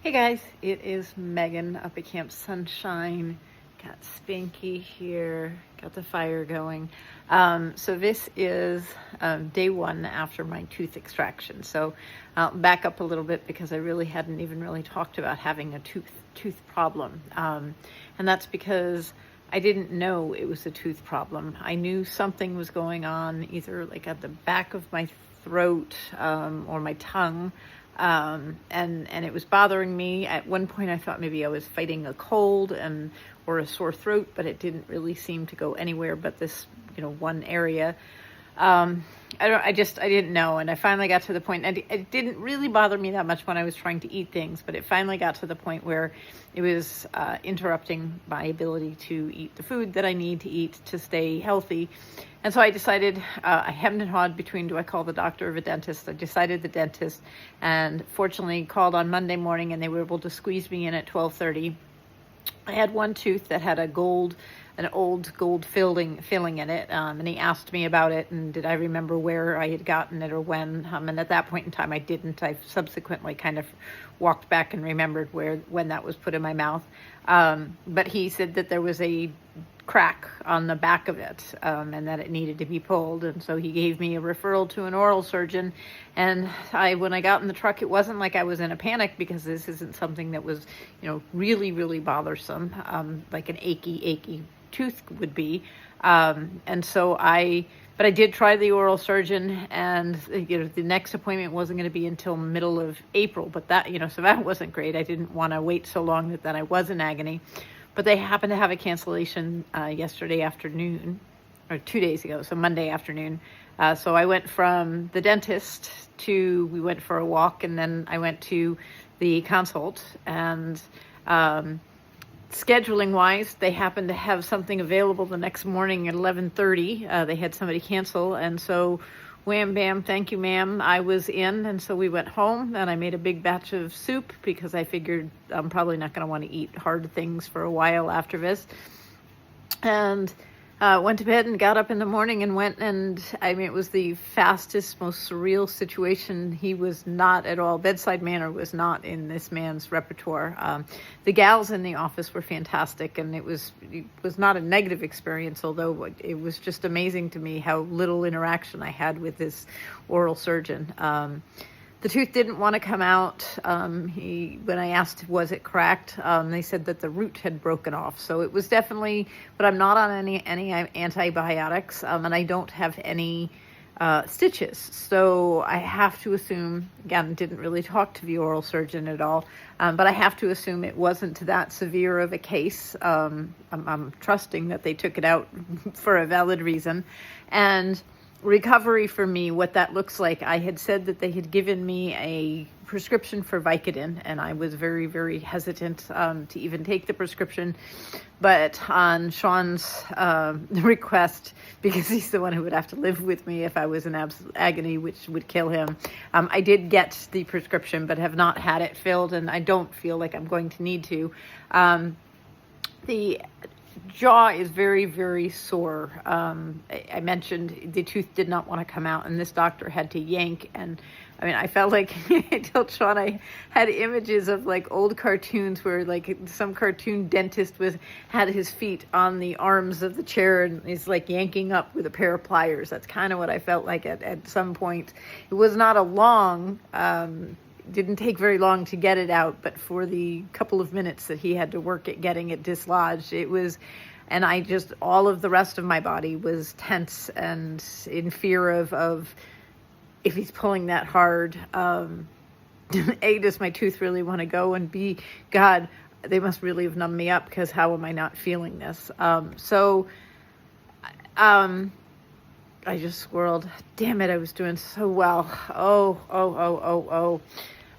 Hey guys, it is Megan up at Camp Sunshine. Got Spanky here, got the fire going. So this is day one after my tooth extraction. So I'll back up a little bit because I really hadn't even really talked about having a tooth problem. And that's because I didn't know it was a tooth problem. I knew something was going on either like at the back of my throat or my tongue. And it was bothering me. At one point I thought maybe I was fighting a cold or a sore throat, but it didn't really seem to go anywhere but this, one area. I didn't know. And I finally got to the point, and it didn't really bother me that much when I was trying to eat things, but it finally got to the point where it was interrupting my ability to eat the food that I need to eat to stay healthy. And so I decided, I hemmed and hawed between, do I call the doctor or the dentist? I decided the dentist, and fortunately called on Monday morning, and they were able to squeeze me in at 12:30. I had one tooth that had an old gold filling in it, and he asked me about it, and did I remember where I had gotten it or when, and at that point in time I didn't. I subsequently kind of walked back and remembered when that was put in my mouth, but he said that there was a crack on the back of it, and that it needed to be pulled, and so he gave me a referral to an oral surgeon. And when I got in the truck, it wasn't like I was in a panic, because this isn't something that was really, really bothersome, like an achy tooth would be. But I did try the oral surgeon, and the next appointment wasn't going to be until middle of April, but that so that wasn't great. I didn't want to wait so long that I was in agony. But they happened to have a cancellation yesterday afternoon, or 2 days ago, so Monday afternoon. So I went from the dentist we went for a walk, and then I went to the consult. And scheduling wise, they happened to have something available the next morning at 11:30. They had somebody cancel, and so wham bam, thank you ma'am, I was in. And so we went home, and I made a big batch of soup because I figured I'm probably not going to want to eat hard things for a while after this. And went to bed and got up in the morning and went, and it was the fastest, most surreal situation. He was not at all, bedside manner was not in this man's repertoire. The gals in the office were fantastic, and it was not a negative experience, although it was just amazing to me how little interaction I had with this oral surgeon. The tooth didn't want to come out. When I asked, was it cracked? They said that the root had broken off. So it was definitely, but I'm not on any antibiotics, and I don't have any stitches. So I have to assume, again, didn't really talk to the oral surgeon at all, but I have to assume it wasn't that severe of a case. I'm trusting that they took it out for a valid reason. And recovery for me, what that looks like, I had said that they had given me a prescription for Vicodin, and I was very, very hesitant to even take the prescription. But on Sean's request, because he's the one who would have to live with me if I was in absolute agony, which would kill him, I did get the prescription, but have not had it filled, and I don't feel like I'm going to need to. The jaw is very, very sore. I mentioned the tooth did not want to come out, and this doctor had to yank. And I felt like I told Sean I had images of like old cartoons where like some cartoon dentist had his feet on the arms of the chair and is like yanking up with a pair of pliers. That's kind of what I felt like at some point. It was not a long didn't take very long to get it out, but for the couple of minutes that he had to work at getting it dislodged, it was, and all of the rest of my body was tense and in fear of if he's pulling that hard, A, does my tooth really want to go, and B, God, they must really have numbed me up, because how am I not feeling this? I just swirled. Damn it, I was doing so well.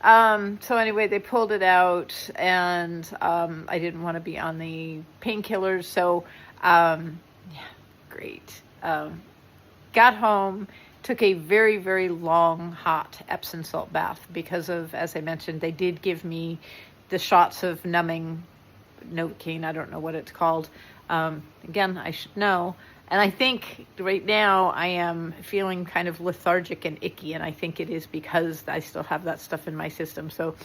So anyway, they pulled it out, and I didn't want to be on the painkillers. So, great. Got home, took a very, very long, hot Epsom salt bath because of, as I mentioned, they did give me the shots of numbing Novocaine. I don't know what it's called. Again, I should know. And I think right now I am feeling kind of lethargic and icky, and I think it is because I still have that stuff in my system. So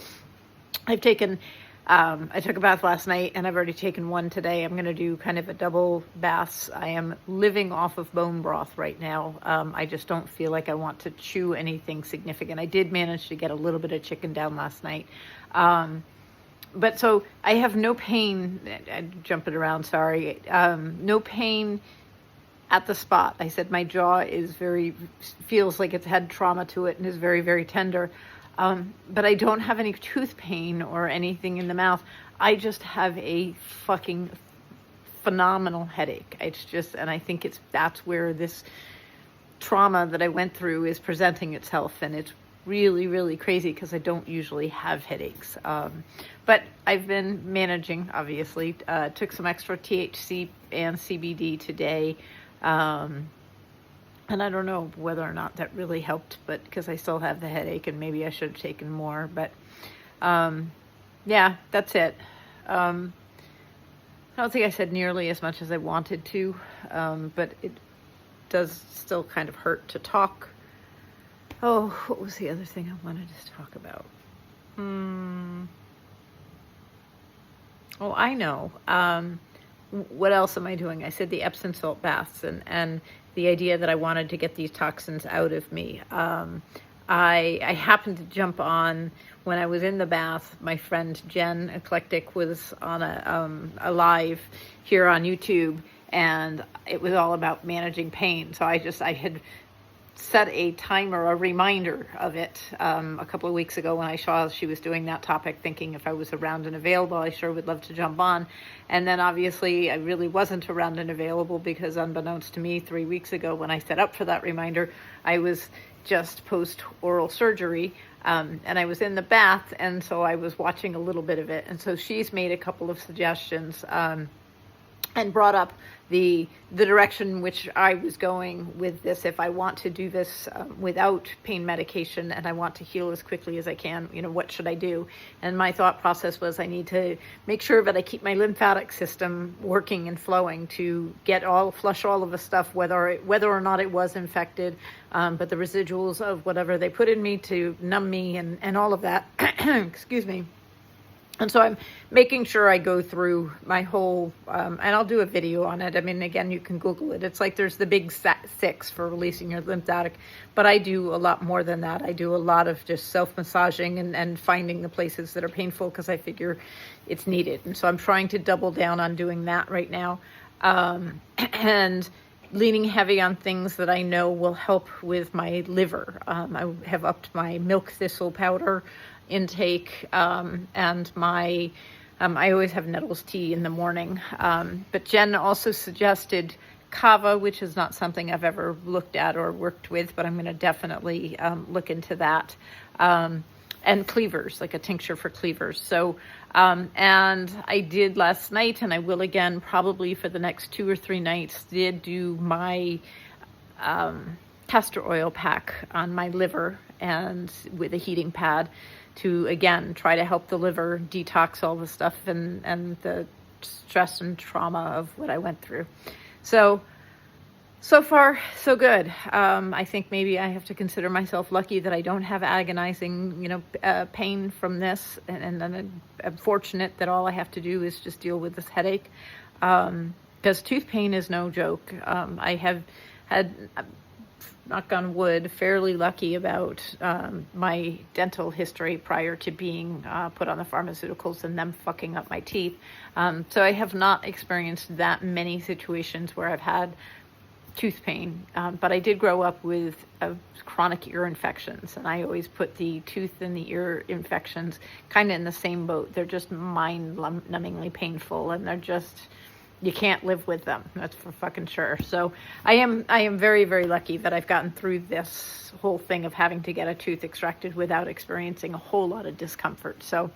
I've taken, I took a bath last night and I've already taken one today. I'm going to do kind of a double bath. I am living off of bone broth right now. I just don't feel like I want to chew anything significant. I did manage to get a little bit of chicken down last night. But so I have no pain, I'm jumping around, sorry, no pain at the spot. I said my jaw is feels like it's had trauma to it and is very, very tender. But I don't have any tooth pain or anything in the mouth. I just have a fucking phenomenal headache. It's just, and I think that's where this trauma that I went through is presenting itself, and it's really, really crazy because I don't usually have headaches. But I've been managing, obviously. Took some extra THC and CBD today. And I don't know whether or not that really helped, but because I still have the headache and maybe I should have taken more. But yeah, that's it. I don't think I said nearly as much as I wanted to, but it does still kind of hurt to talk. Oh, what was the other thing I wanted to talk about? Oh, I know. What else am I doing? I said the Epsom salt baths and the idea that I wanted to get these toxins out of me. I happened to jump on when I was in the bath. My friend Jen Eclectic was on a live here on YouTube, and it was all about managing pain. So I had set a timer, a reminder of it a couple of weeks ago when I saw she was doing that topic, thinking if I was around and available, I sure would love to jump on. And then obviously I really wasn't around and available because unbeknownst to me 3 weeks ago when I set up for that reminder, I was just post-oral surgery and I was in the bath, and so I was watching a little bit of it. And so she's made a couple of suggestions and brought up the direction which I was going with this. If I want to do this without pain medication and I want to heal as quickly as I can, what should I do? And my thought process was I need to make sure that I keep my lymphatic system working and flowing to flush all of the stuff, whether or not it was infected, but the residuals of whatever they put in me to numb me and all of that. Excuse me. And so I'm making sure I go through my whole, and I'll do a video on it. I mean, again, you can Google it. It's like there's the big 6 for releasing your lymphatic, but I do a lot more than that. I do a lot of just self-massaging and finding the places that are painful because I figure it's needed. And so I'm trying to double down on doing that right now, and leaning heavy on things that I know will help with my liver. I have upped my milk thistle powder intake, and my I always have nettles tea in the morning, but Jen also suggested kava, which is not something I've ever looked at or worked with, but I'm going to definitely look into that, and cleavers, like a tincture for cleavers. So and I did last night, and I will again probably for the next 2 or 3 nights, did do my castor oil pack on my liver and with a heating pad to, again, try to help the liver detox all the stuff and the stress and trauma of what I went through. So far, so good. I think maybe I have to consider myself lucky that I don't have agonizing, pain from this. And then I'm fortunate that all I have to do is just deal with this headache. Because tooth pain is no joke. I have had, knock on wood, fairly lucky about my dental history prior to being put on the pharmaceuticals and them fucking up my teeth. So I have not experienced that many situations where I've had tooth pain, but I did grow up with chronic ear infections, and I always put the tooth and the ear infections kind of in the same boat. They're just mind-numbingly painful, and they're just, you can't live with them. That's for fucking sure. So I am very, very lucky that I've gotten through this whole thing of having to get a tooth extracted without experiencing a whole lot of discomfort. So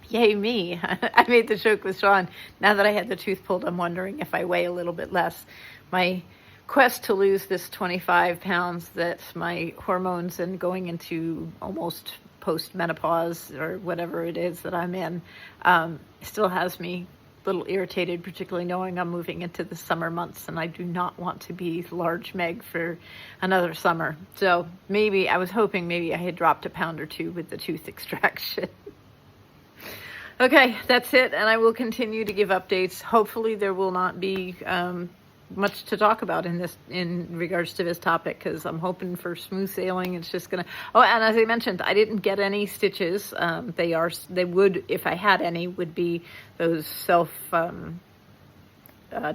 yay me. I made the joke with Sean. Now that I had the tooth pulled, I'm wondering if I weigh a little bit less. My quest to lose this 25 pounds that my hormones and going into almost post-menopause or whatever it is that I'm in still has me little irritated, particularly knowing I'm moving into the summer months and I do not want to be large Meg for another summer. So maybe I was hoping maybe I had dropped a pound or 2 with the tooth extraction. Okay, that's it, and I will continue to give updates. Hopefully there will not be much to talk about in regards to this topic, because I'm hoping for smooth sailing. It's just gonna, oh, and as I mentioned, I didn't get any stitches. They would, if I had any, would be those self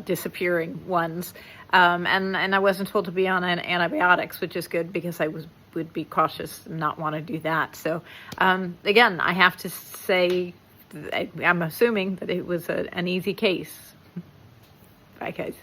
disappearing ones, and I wasn't told to be on antibiotics, which is good, because I would be cautious and not want to do that. So again, I have to say, I'm assuming that it was an easy case. Bye, guys.